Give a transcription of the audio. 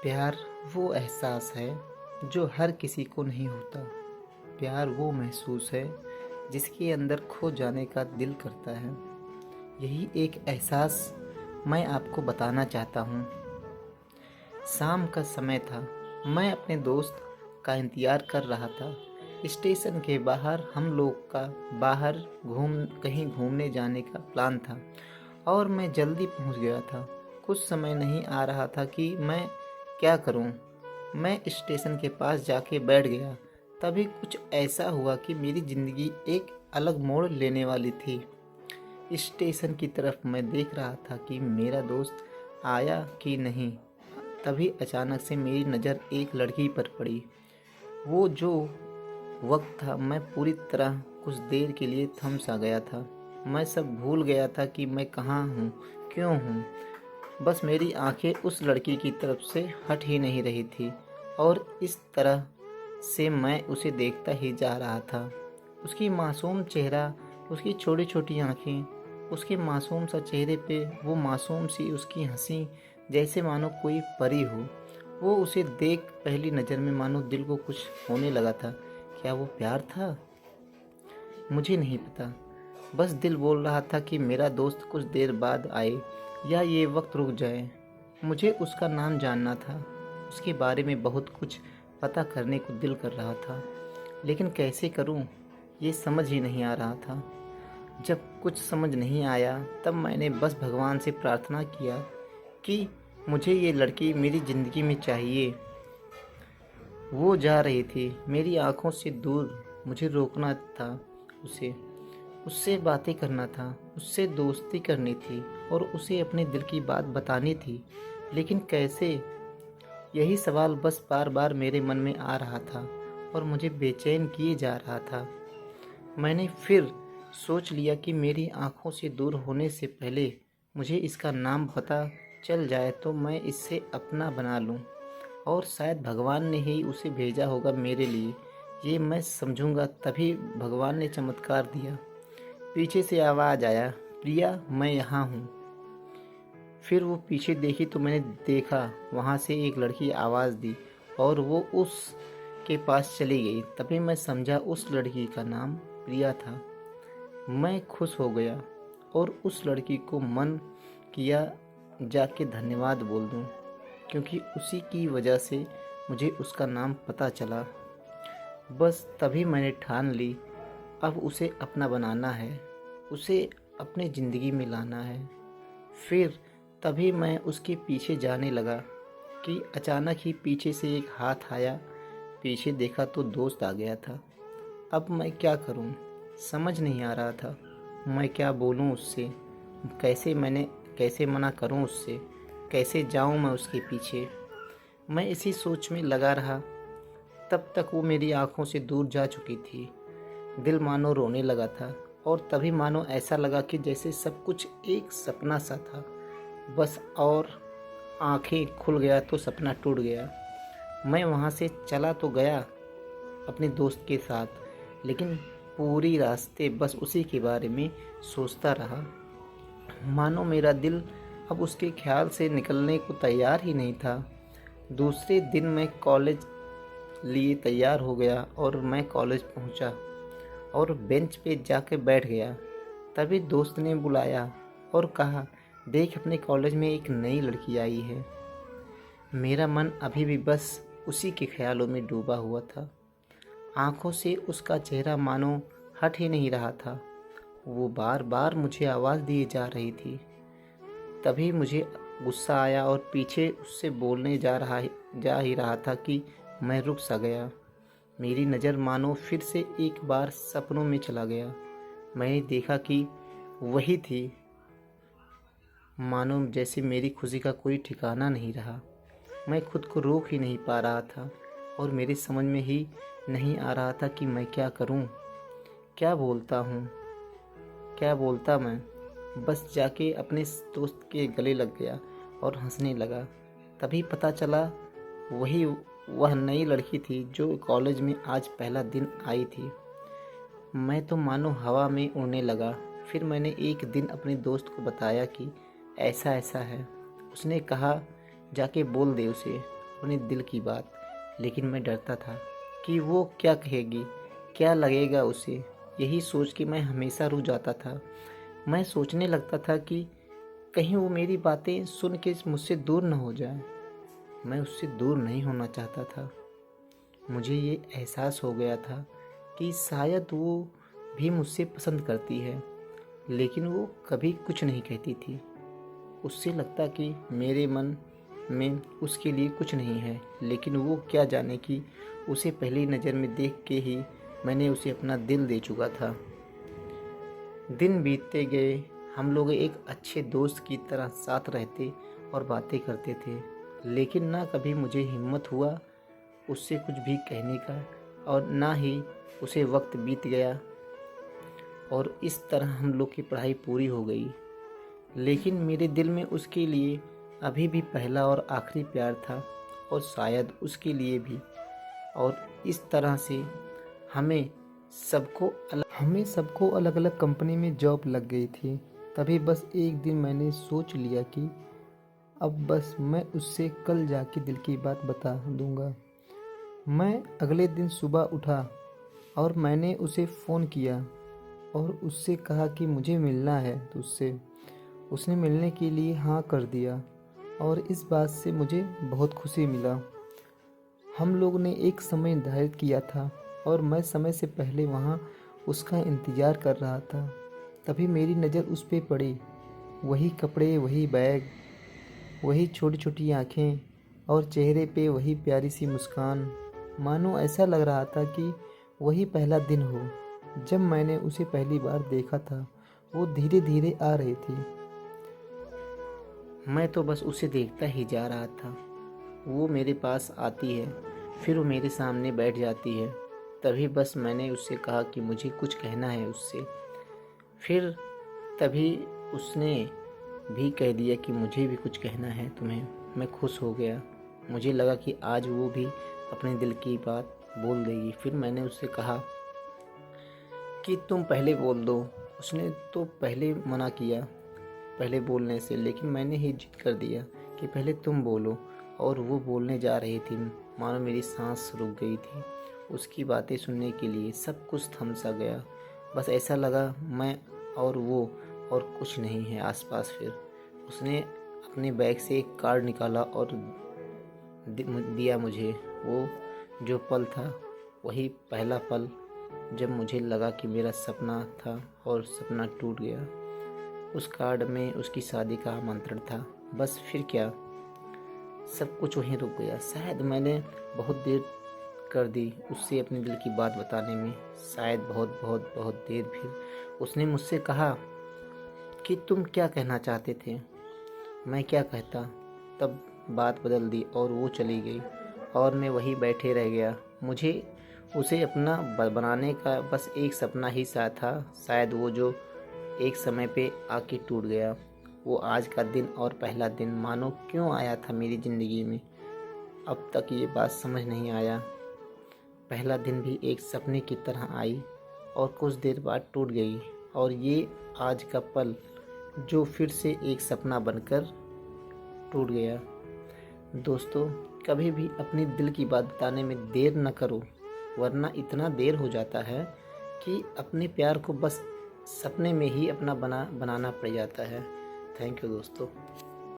प्यार वो एहसास है जो हर किसी को नहीं होता। प्यार वो महसूस है जिसके अंदर खो जाने का दिल करता है। यही एक एहसास मैं आपको बताना चाहता हूँ। शाम का समय था। मैं अपने दोस्त का इंतज़ार कर रहा था। स्टेशन के बाहर हम लोग का बाहर कहीं घूमने जाने का प्लान था और मैं जल्दी पहुंच गया था। कुछ समय नहीं आ रहा था कि मैं क्या करूं। मैं स्टेशन के पास जाके बैठ गया। तभी कुछ ऐसा हुआ कि मेरी ज़िंदगी एक अलग मोड़ लेने वाली थी। स्टेशन की तरफ मैं देख रहा था कि मेरा दोस्त आया कि नहीं। तभी अचानक से मेरी नज़र एक लड़की पर पड़ी। वो जो वक्त था, मैं पूरी तरह कुछ देर के लिए थम सा गया था। मैं सब भूल गया था कि मैं कहाँ हूँ, क्यों हूँ। बस मेरी आंखें उस लड़की की तरफ से हट ही नहीं रही थी और इस तरह से मैं उसे देखता ही जा रहा था। उसकी मासूम चेहरा, उसकी छोटी छोटी आंखें, उसके मासूम सा चेहरे पे वो मासूम सी उसकी हंसी, जैसे मानो कोई परी हो। वो उसे देख पहली नज़र में मानो दिल को कुछ होने लगा था। क्या वो प्यार था? मुझे नहीं पता। बस दिल बोल रहा था कि मेरा दोस्त कुछ देर बाद आए या ये वक्त रुक जाए। मुझे उसका नाम जानना था। उसके बारे में बहुत कुछ पता करने को दिल कर रहा था, लेकिन कैसे करूं, ये समझ ही नहीं आ रहा था। जब कुछ समझ नहीं आया तब मैंने बस भगवान से प्रार्थना किया कि मुझे ये लड़की मेरी ज़िंदगी में चाहिए। वो जा रही थी मेरी आंखों से दूर। मुझे रोकना था उसे, उससे बातें करना था, उससे दोस्ती करनी थी और उसे अपने दिल की बात बतानी थी। लेकिन कैसे? यही सवाल बस बार बार मेरे मन में आ रहा था और मुझे बेचैन किए जा रहा था। मैंने फिर सोच लिया कि मेरी आंखों से दूर होने से पहले मुझे इसका नाम पता चल जाए तो मैं इससे अपना बना लूं, और शायद भगवान ने ही उसे भेजा होगा मेरे लिए, ये मैं समझूंगा। तभी भगवान ने चमत्कार दिया। पीछे से आवाज़ आया, प्रिया मैं यहाँ हूँ। फिर वो पीछे देखी तो मैंने देखा वहाँ से एक लड़की आवाज़ दी और वो उस के पास चली गई। तभी मैं समझा उस लड़की का नाम प्रिया था। मैं खुश हो गया और उस लड़की को मन किया जाके धन्यवाद बोल दूं, क्योंकि उसी की वजह से मुझे उसका नाम पता चला। बस तभी मैंने ठान ली, अब उसे अपना बनाना है, उसे अपनी ज़िंदगी में लाना है। फिर तभी मैं उसके पीछे जाने लगा कि अचानक ही पीछे से एक हाथ आया। पीछे देखा तो दोस्त आ गया था। अब मैं क्या करूं, समझ नहीं आ रहा था। मैं क्या बोलूं उससे, कैसे मना करूं उससे, कैसे जाऊं मैं उसके पीछे। मैं इसी सोच में लगा रहा। तब तक वो मेरी आंखों से दूर जा चुकी थी। दिल मानो रोने लगा था और तभी मानो ऐसा लगा कि जैसे सब कुछ एक सपना सा था बस, और आंखें खुल गया तो सपना टूट गया। मैं वहाँ से चला तो गया अपने दोस्त के साथ, लेकिन पूरी रास्ते बस उसी के बारे में सोचता रहा। मानो मेरा दिल अब उसके ख्याल से निकलने को तैयार ही नहीं था। दूसरे दिन मैं कॉलेज लिए तैयार हो गया और मैं कॉलेज पहुंचा और बेंच पे जाके बैठ गया। तभी दोस्त ने बुलाया और कहा, देख अपने कॉलेज में एक नई लड़की आई है। मेरा मन अभी भी बस उसी के ख्यालों में डूबा हुआ था। आंखों से उसका चेहरा मानो हट ही नहीं रहा था। वो बार बार मुझे आवाज़ दिए जा रही थी। तभी मुझे गुस्सा आया और पीछे उससे बोलने जा ही रहा था कि मैं रुक सा गया। मेरी नज़र मानो फिर से एक बार सपनों में चला गया। मैंने देखा कि वही थी। मानो जैसे मेरी खुशी का कोई ठिकाना नहीं रहा। मैं खुद को रोक ही नहीं पा रहा था और मेरी समझ में ही नहीं आ रहा था कि मैं क्या करूं, क्या बोलता हूं, क्या बोलता मैं। बस जाके अपने दोस्त के गले लग गया और हंसने लगा। तभी पता चला वह नई लड़की थी जो कॉलेज में आज पहला दिन आई थी। मैं तो मानो हवा में उड़ने लगा। फिर मैंने एक दिन अपने दोस्त को बताया कि ऐसा ऐसा है। उसने कहा, जाके बोल दे उसे अपने दिल की बात, लेकिन मैं डरता था कि वो क्या कहेगी, क्या लगेगा उसे। यही सोच के मैं हमेशा रुक जाता था। मैं सोचने लगता था कि कहीं वो मेरी बातें सुन के मुझसे दूर न हो जाए। मैं उससे दूर नहीं होना चाहता था। मुझे ये एहसास हो गया था कि शायद वो भी मुझसे पसंद करती है, लेकिन वो कभी कुछ नहीं कहती थी। उससे लगता कि मेरे मन में उसके लिए कुछ नहीं है, लेकिन वो क्या जाने कि उसे पहली नज़र में देख के ही मैंने उसे अपना दिल दे चुका था। दिन बीतते गए, हम लोग एक अच्छे दोस्त की तरह साथ रहते और बातें करते थे, लेकिन ना कभी मुझे हिम्मत हुआ उससे कुछ भी कहने का, और ना ही उसे वक्त बीत गया और इस तरह हम लोग की पढ़ाई पूरी हो गई। लेकिन मेरे दिल में उसके लिए अभी भी पहला और आखिरी प्यार था, और शायद उसके लिए भी। और इस तरह से हमें सबको अलग अलग कंपनी में जॉब लग गई थी। तभी बस एक दिन मैंने सोच लिया कि अब बस मैं उससे कल जाके दिल की बात बता दूंगा। मैं अगले दिन सुबह उठा और मैंने उसे फ़ोन किया और उससे कहा कि मुझे मिलना है तो उससे। उसने मिलने के लिए हाँ कर दिया और इस बात से मुझे बहुत खुशी मिला। हम लोग ने एक समय निर्धारित किया था और मैं समय से पहले वहाँ उसका इंतज़ार कर रहा था। तभी मेरी नज़र उस पे पड़ी। वही कपड़े, वही बैग, वही छोटी छोटी आँखें और चेहरे पे वही प्यारी सी मुस्कान। मानो ऐसा लग रहा था कि वही पहला दिन हो जब मैंने उसे पहली बार देखा था। वो धीरे धीरे आ रही थी। मैं तो बस उसे देखता ही जा रहा था। वो मेरे पास आती है, फिर वो मेरे सामने बैठ जाती है। तभी बस मैंने उससे कहा कि मुझे कुछ कहना है उससे। फिर तभी उसने भी कह दिया कि मुझे भी कुछ कहना है तुम्हें। मैं खुश हो गया। मुझे लगा कि आज वो भी अपने दिल की बात बोल देगी। फिर मैंने उससे कहा कि तुम पहले बोल दो। उसने तो पहले मना किया पहले बोलने से, लेकिन मैंने ही जिद कर दिया कि पहले तुम बोलो। और वो बोलने जा रही थी, मानो मेरी सांस रुक गई थी। उसकी बातें सुनने के लिए सब कुछ थम सा गया। बस ऐसा लगा मैं और वो और कुछ नहीं है आसपास। फिर उसने अपने बैग से एक कार्ड निकाला और दिया मुझे। वो जो पल था वही पहला पल जब मुझे लगा कि मेरा सपना था और सपना टूट गया। उस कार्ड में उसकी शादी का आमंत्रण था। बस फिर क्या, सब कुछ वहीं रुक गया। शायद मैंने बहुत देर कर दी उससे अपने दिल की बात बताने में। शायद बहुत बहुत बहुत देर। फिर उसने मुझसे कहा कि तुम क्या कहना चाहते थे। मैं क्या कहता। तब बात बदल दी और वो चली गई और मैं वहीं बैठे रह गया। मुझे उसे अपना बनाने का बस एक सपना ही सा था। शायद वो जो एक समय पे आके टूट गया। वो आज का दिन और पहला दिन मानो क्यों आया था मेरी ज़िंदगी में, अब तक ये बात समझ नहीं आया। पहला दिन भी एक सपने की तरह आई और कुछ देर बाद टूट गई। और ये आज का पल जो फिर से एक सपना बनकर टूट गया। दोस्तों, कभी भी अपने दिल की बात बताने में देर न करो, वरना इतना देर हो जाता है कि अपने प्यार को बस सपने में ही अपना बनाना पड़ जाता है। थैंक यू दोस्तों।